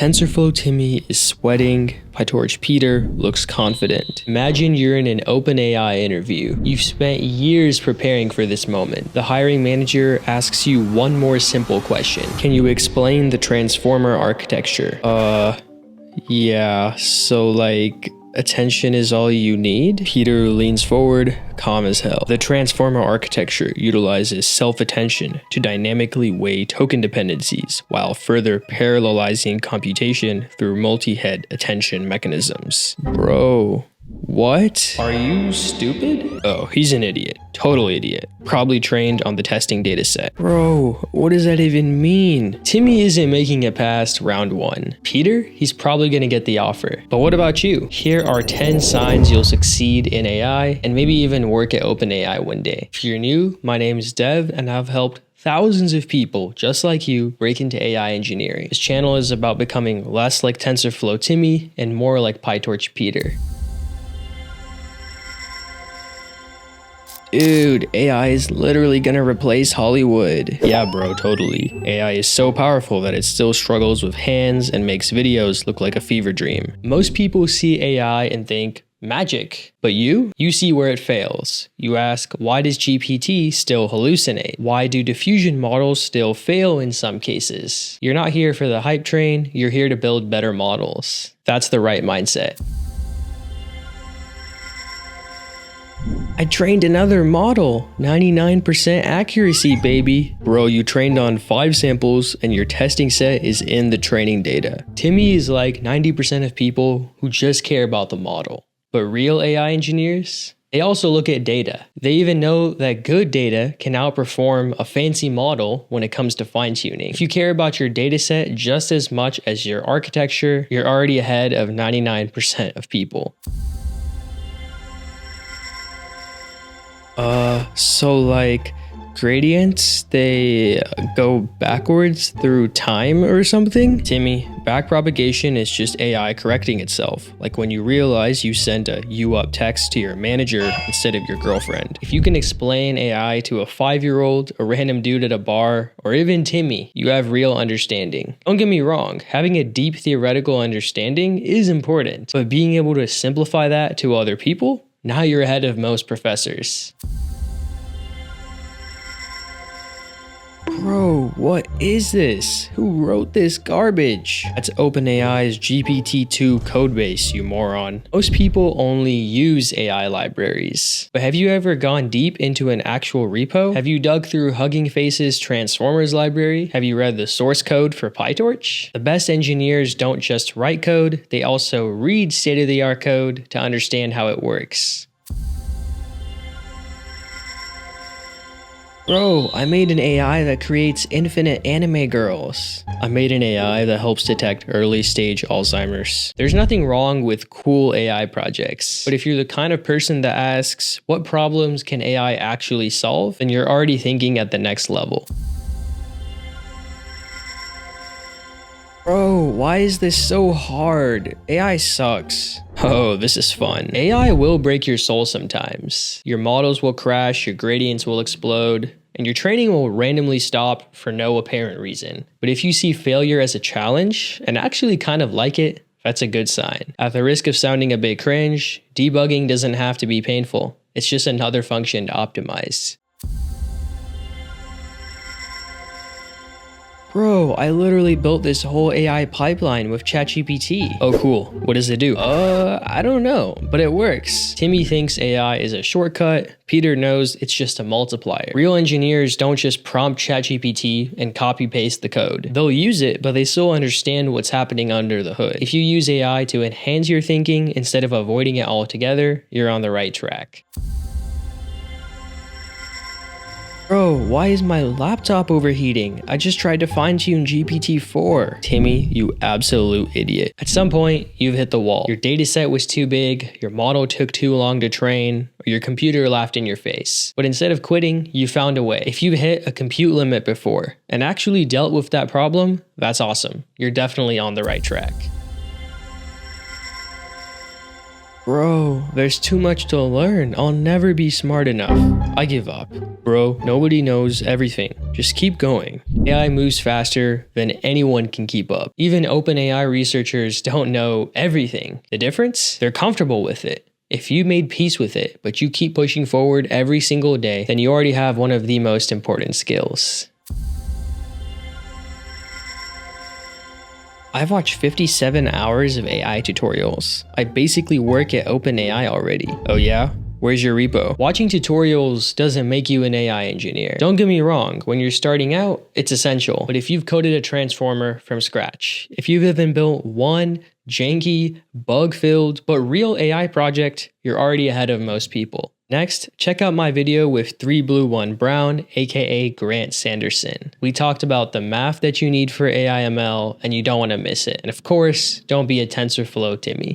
TensorFlow Timmy is sweating, PyTorch Peter looks confident. Imagine you're in an OpenAI interview. You've spent years preparing for this moment. The hiring manager asks you one more simple question. Can you explain the transformer architecture? Yeah, so like, attention is all you need? Peter leans forward, calm as hell. The transformer architecture utilizes self-attention to dynamically weigh token dependencies while further parallelizing computation through multi-head attention mechanisms. Bro, what? Are you stupid? Oh, he's an idiot. Total idiot. Probably trained on the testing dataset. Bro, what does that even mean? Timmy isn't making it past round 1. Peter, he's probably gonna get the offer. But what about you? Here are 10 signs you'll succeed in AI and maybe even work at OpenAI one day. If you're new, my name is Dev and I've helped thousands of people just like you break into AI engineering. This channel is about becoming less like TensorFlow Timmy and more like PyTorch Peter. Dude, AI is literally gonna replace Hollywood. Yeah, bro, totally. AI is so powerful that it still struggles with hands and makes videos look like a fever dream. Most people see AI and think, magic. But you see where it fails. You ask, why does GPT still hallucinate? Why do diffusion models still fail in some cases? You're not here for the hype train, you're here to build better models. That's the right mindset. I trained another model, 99% accuracy, baby. Bro, you trained on 5 samples and your testing set is in the training data. Timmy is like 90% of people who just care about the model. But real AI engineers, they also look at data. They even know that good data can outperform a fancy model when it comes to fine-tuning. If you care about your dataset just as much as your architecture, you're already ahead of 99% of people. So like gradients, they go backwards through time or something? Timmy, backpropagation is just AI correcting itself. Like when you realize you sent a "you up" text to your manager instead of your girlfriend. If you can explain AI to a 5-year-old, a random dude at a bar, or even Timmy, you have real understanding. Don't get me wrong, having a deep theoretical understanding is important, but being able to simplify that to other people, now you're ahead of most professors. Bro, what is this? Who wrote this garbage? That's OpenAI's GPT-2 codebase, you moron. Most people only use AI libraries. But have you ever gone deep into an actual repo? Have you dug through Hugging Face's Transformers library? Have you read the source code for PyTorch? The best engineers don't just write code, they also read state-of-the-art code to understand how it works. Bro, I made an AI that creates infinite anime girls. I made an AI that helps detect early stage Alzheimer's. There's nothing wrong with cool AI projects, but if you're the kind of person that asks, what problems can AI actually solve? Then you're already thinking at the next level. Bro, why is this so hard? AI sucks. Oh, this is fun. AI will break your soul sometimes. Your models will crash, your gradients will explode, and your training will randomly stop for no apparent reason. But if you see failure as a challenge, and actually kind of like it, that's a good sign. At the risk of sounding a bit cringe, debugging doesn't have to be painful. It's just another function to optimize. Bro, I literally built this whole AI pipeline with ChatGPT. Oh cool, what does it do? I don't know, but it works. Timmy thinks AI is a shortcut. Peter knows it's just a multiplier. Real engineers don't just prompt ChatGPT and copy paste the code. They'll use it, but they still understand what's happening under the hood. If you use AI to enhance your thinking instead of avoiding it altogether, you're on the right track. Bro, why is my laptop overheating? I just tried to fine-tune GPT-4. Timmy, you absolute idiot. At some point, you've hit the wall. Your dataset was too big, your model took too long to train, or your computer laughed in your face. But instead of quitting, you found a way. If you've hit a compute limit before and actually dealt with that problem, that's awesome. You're definitely on the right track. Bro, there's too much to learn. I'll never be smart enough. I give up. Bro, nobody knows everything. Just keep going. AI moves faster than anyone can keep up. Even OpenAI researchers don't know everything. The difference? They're comfortable with it. If you made peace with it, but you keep pushing forward every single day, then you already have one of the most important skills. I've watched 57 hours of AI tutorials. I basically work at OpenAI already. Oh yeah? Where's your repo? Watching tutorials doesn't make you an AI engineer. Don't get me wrong, when you're starting out, it's essential. But if you've coded a transformer from scratch, if you've even built one janky, bug-filled, but real AI project, you're already ahead of most people. Next, check out my video with 3 Blue 1 Brown, aka Grant Sanderson. We talked about the math that you need for AI ML, and you don't want to miss it. And of course, don't be a TensorFlow Timmy.